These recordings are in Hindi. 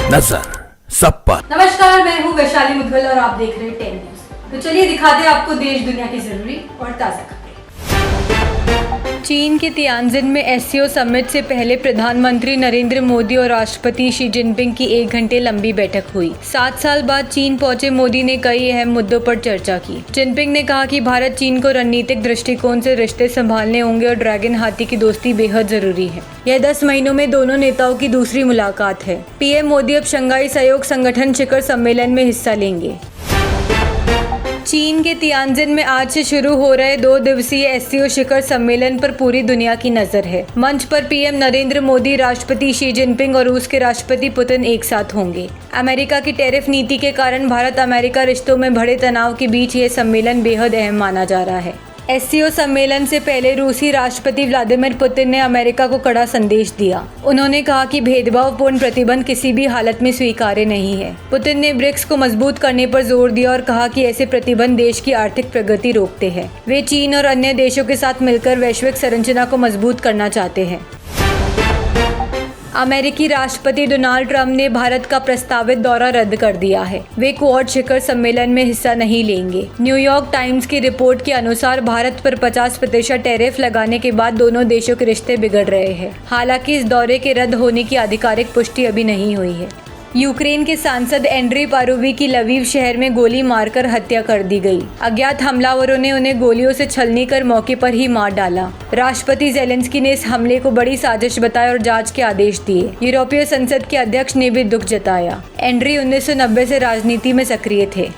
नजर सब पर। नमस्कार, मैं हूँ वैशाली मुदगल और आप देख रहे हैं 10 न्यूज। तो चलिए दिखाते हैं आपको देश दुनिया की जरूरी और ताज़ा खबरें। चीन के तियानजिन में एससीओ समिट से पहले प्रधानमंत्री नरेंद्र मोदी और राष्ट्रपति शी जिनपिंग की 1 घंटे लंबी बैठक हुई। 7 साल बाद चीन पहुंचे मोदी ने कई अहम मुद्दों पर चर्चा की। जिनपिंग ने कहा कि भारत चीन को रणनीतिक दृष्टिकोण से रिश्ते संभालने होंगे और ड्रैगन हाथी की दोस्ती बेहद जरूरी है। यह 10 महीनों में दोनों नेताओं की दूसरी मुलाकात है। पीएम मोदी अब शंघाई सहयोग संगठन शिखर सम्मेलन में हिस्सा लेंगे। चीन के तियानजिन में आज से शुरू हो रहे 2 दिवसीय एससीओ शिखर सम्मेलन पर पूरी दुनिया की नजर है। मंच पर पीएम नरेंद्र मोदी, राष्ट्रपति शी जिनपिंग और रूस के राष्ट्रपति पुतिन एक साथ होंगे। अमेरिका की टैरिफ नीति के कारण भारत अमेरिका रिश्तों में बढ़े तनाव के बीच ये सम्मेलन बेहद अहम माना जा रहा है। एससीओ सम्मेलन से पहले रूसी राष्ट्रपति व्लादिमीर पुतिन ने अमेरिका को कड़ा संदेश दिया। उन्होंने कहा कि भेदभावपूर्ण प्रतिबंध किसी भी हालत में स्वीकार्य नहीं है। पुतिन ने ब्रिक्स को मजबूत करने पर जोर दिया और कहा कि ऐसे प्रतिबंध देश की आर्थिक प्रगति रोकते हैं। वे चीन और अन्य देशों के साथ मिलकर वैश्विक संरचना को मजबूत करना चाहते हैं। अमेरिकी राष्ट्रपति डोनाल्ड ट्रंप ने भारत का प्रस्तावित दौरा रद्द कर दिया है। वे क्वाड शिखर सम्मेलन में हिस्सा नहीं लेंगे। न्यूयॉर्क टाइम्स की रिपोर्ट के अनुसार भारत पर 50% टैरिफ लगाने के बाद दोनों देशों के रिश्ते बिगड़ रहे हैं। हालांकि इस दौरे के रद्द होने की आधिकारिक पुष्टि अभी नहीं हुई है। यूक्रेन के सांसद एंड्री पारोवी की लवीव शहर में गोली मारकर हत्या कर दी गई। अज्ञात हमलावरों ने उन्हें गोलियों से छलनी कर मौके पर ही मार डाला। राष्ट्रपति जेलेंस्की ने इस हमले को बड़ी साजिश बताया और जांच के आदेश दिए। यूरोपीय संसद के अध्यक्ष ने भी दुख जताया। एंड्री 1990 से राजनीति में सक्रिय थे।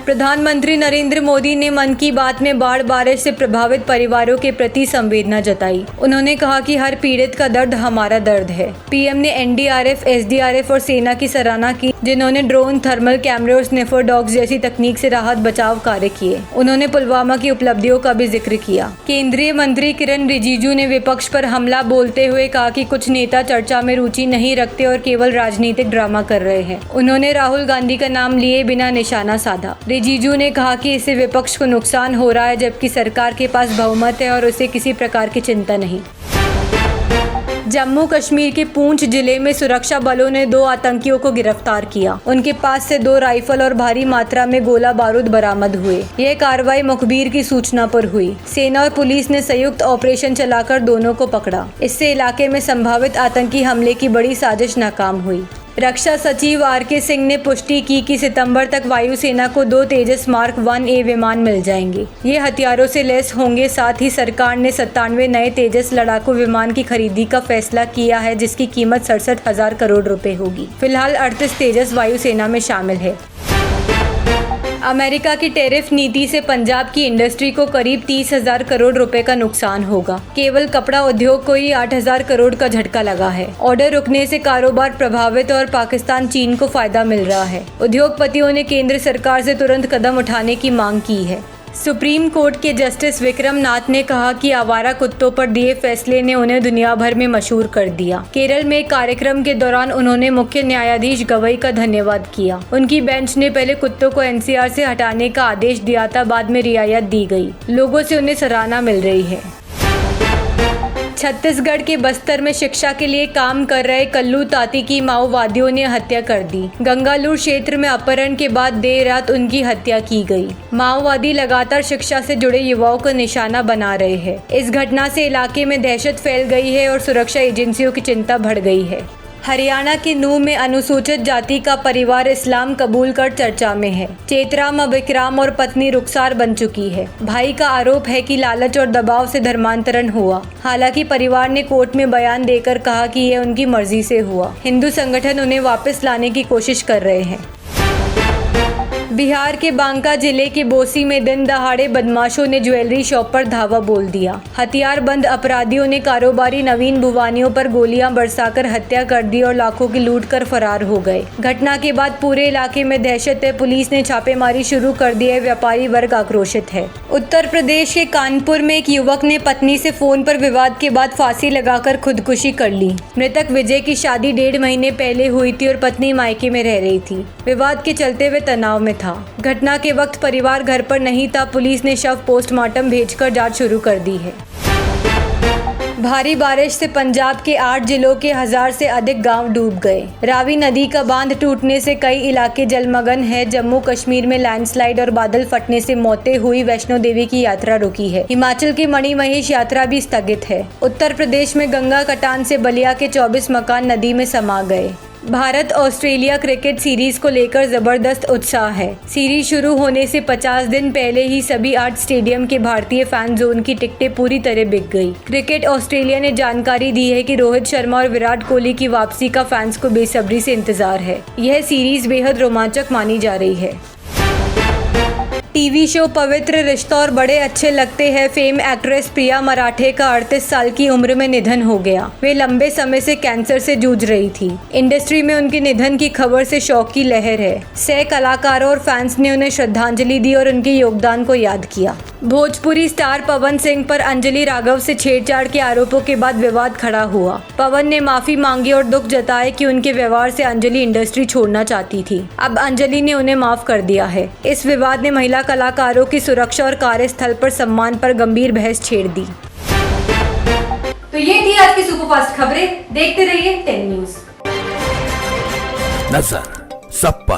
प्रधानमंत्री नरेंद्र मोदी ने मन की बात में बाढ़ बारिश से प्रभावित परिवारों के प्रति संवेदना जताई। उन्होंने कहा कि हर पीड़ित का दर्द हमारा दर्द है। पीएम ने एनडीआरएफ, एसडीआरएफ और सेना की सराहना की, जिन्होंने ड्रोन, थर्मल कैमरे और स्निफर डॉग्स जैसी तकनीक से राहत बचाव कार्य किए। उन्होंने पुलवामा की उपलब्धियों का भी जिक्र किया। केंद्रीय मंत्री किरण रिजिजू ने विपक्ष पर हमला बोलते हुए कहा कि कुछ नेता चर्चा में रुचि नहीं रखते और केवल राजनीतिक ड्रामा कर रहे हैं। उन्होंने राहुल गांधी का नाम लिए बिना निशाना साधा। रिजिजू ने कहा कि इससे विपक्ष को नुकसान हो रहा है, जबकि सरकार के पास बहुमत है और उसे किसी प्रकार की चिंता नहीं। जम्मू कश्मीर के पूंछ जिले में सुरक्षा बलों ने 2 आतंकियों को गिरफ्तार किया। उनके पास से 2 राइफल और भारी मात्रा में गोला बारूद बरामद हुए। यह कार्रवाई मुखबिर की सूचना पर हुई। सेना और पुलिस ने संयुक्त ऑपरेशन चलाकर दोनों को पकड़ा। इससे इलाके में संभावित आतंकी हमले की बड़ी साजिश नाकाम हुई। रक्षा सचिव आरके सिंह ने पुष्टि की कि सितंबर तक वायुसेना को 2 तेजस मार्क 1A विमान मिल जाएंगे। ये हथियारों से लैस होंगे। साथ ही सरकार ने 97 नए तेजस लड़ाकू विमान की खरीदी का फैसला किया है, जिसकी कीमत 67,000 करोड़ रुपए होगी। फिलहाल 38 तेजस वायुसेना में शामिल है। अमेरिका की टैरिफ नीति से पंजाब की इंडस्ट्री को करीब 30,000 करोड़ रुपए का नुकसान होगा। केवल कपड़ा उद्योग को ही 8,000 करोड़ का झटका लगा है। ऑर्डर रुकने से कारोबार प्रभावित और पाकिस्तान चीन को फायदा मिल रहा है। उद्योगपतियों ने केंद्र सरकार से तुरंत कदम उठाने की मांग की है। सुप्रीम कोर्ट के जस्टिस विक्रम नाथ ने कहा कि आवारा कुत्तों पर दिए फैसले ने उन्हें दुनिया भर में मशहूर कर दिया। केरल में एक कार्यक्रम के दौरान उन्होंने मुख्य न्यायाधीश गवई का धन्यवाद किया। उनकी बेंच ने पहले कुत्तों को एनसीआर से हटाने का आदेश दिया था, बाद में रियायत दी गई। लोगों से उन्हें सराहना मिल रही है। छत्तीसगढ़ के बस्तर में शिक्षा के लिए काम कर रहे कल्लू ताती की माओवादियों ने हत्या कर दी। गंगालूर क्षेत्र में अपहरण के बाद देर रात उनकी हत्या की गई। माओवादी लगातार शिक्षा से जुड़े युवाओं को निशाना बना रहे हैं। इस घटना से इलाके में दहशत फैल गई है और सुरक्षा एजेंसियों की चिंता बढ़ गई है। हरियाणा के नूह में अनुसूचित जाति का परिवार इस्लाम कबूल कर चर्चा में है। चेतराम अब इकराम और पत्नी रुखसार बन चुकी है। भाई का आरोप है कि लालच और दबाव से धर्मांतरण हुआ। हालांकि परिवार ने कोर्ट में बयान देकर कहा कि यह उनकी मर्जी से हुआ। हिंदू संगठन उन्हें वापस लाने की कोशिश कर रहे हैं। बिहार के बांका जिले के बोसी में दिन दहाड़े बदमाशों ने ज्वेलरी शॉप पर धावा बोल दिया। हथियारबंद अपराधियों ने कारोबारी नवीन भुवानियों पर गोलियां बरसाकर हत्या कर दी और लाखों की लूट कर फरार हो गए। घटना के बाद पूरे इलाके में दहशत है। पुलिस ने छापेमारी शुरू कर दी है। व्यापारी वर्ग आक्रोशित है। उत्तर प्रदेश के कानपुर में एक युवक ने पत्नी से फोन पर विवाद के बाद फांसी लगाकर खुदकुशी कर ली। मृतक विजय की शादी 1.5 महीने पहले हुई थी और पत्नी मायके में रह रही थी। विवाद के चलते वे तनाव में था। घटना के वक्त परिवार घर पर नहीं था। पुलिस ने शव पोस्टमार्टम भेजकर जांच शुरू कर दी है। भारी बारिश से पंजाब के 8 जिलों के 1000 से अधिक गांव डूब गए। रावी नदी का बांध टूटने से कई इलाके जलमग्न है। जम्मू कश्मीर में लैंडस्लाइड और बादल फटने से मौतें हुई। वैष्णो देवी की यात्रा रुकी है। हिमाचल की मणिमहेश यात्रा भी स्थगित है। उत्तर प्रदेश में गंगा कटान से बलिया के 24 मकान नदी में समा गए। भारत ऑस्ट्रेलिया क्रिकेट सीरीज को लेकर जबरदस्त उत्साह है। सीरीज शुरू होने से 50 दिन पहले ही सभी 8 स्टेडियम के भारतीय फैन जोन की टिकटें पूरी तरह बिक गई। क्रिकेट ऑस्ट्रेलिया ने जानकारी दी है कि रोहित शर्मा और विराट कोहली की वापसी का फैंस को बेसब्री से इंतजार है। यह सीरीज बेहद रोमांचक मानी जा रही है। टीवी शो पवित्र रिश्ता और बड़े अच्छे लगते हैं फेम एक्ट्रेस प्रिया मराठे का 38 साल की उम्र में निधन हो गया। वे लंबे समय से कैंसर से जूझ रही थी। इंडस्ट्री में उनके निधन की खबर से शोक की लहर है। सह कलाकारों और फैंस ने उन्हें श्रद्धांजलि दी और उनके योगदान को याद किया। भोजपुरी स्टार पवन सिंह पर अंजलि राघव से छेड़छाड़ के आरोपों के बाद विवाद खड़ा हुआ। पवन ने माफी मांगी और दुख जताया कि उनके व्यवहार से अंजलि इंडस्ट्री छोड़ना चाहती थी। अब अंजलि ने उन्हें माफ कर दिया है। इस विवाद ने महिला कलाकारों की सुरक्षा और कार्यस्थल पर सम्मान पर गंभीर बहस छेड़ दी। तो ये थी आज की सुपरफास्ट खबरें। देखते रहिए 10 न्यूज़। नजर सब पर।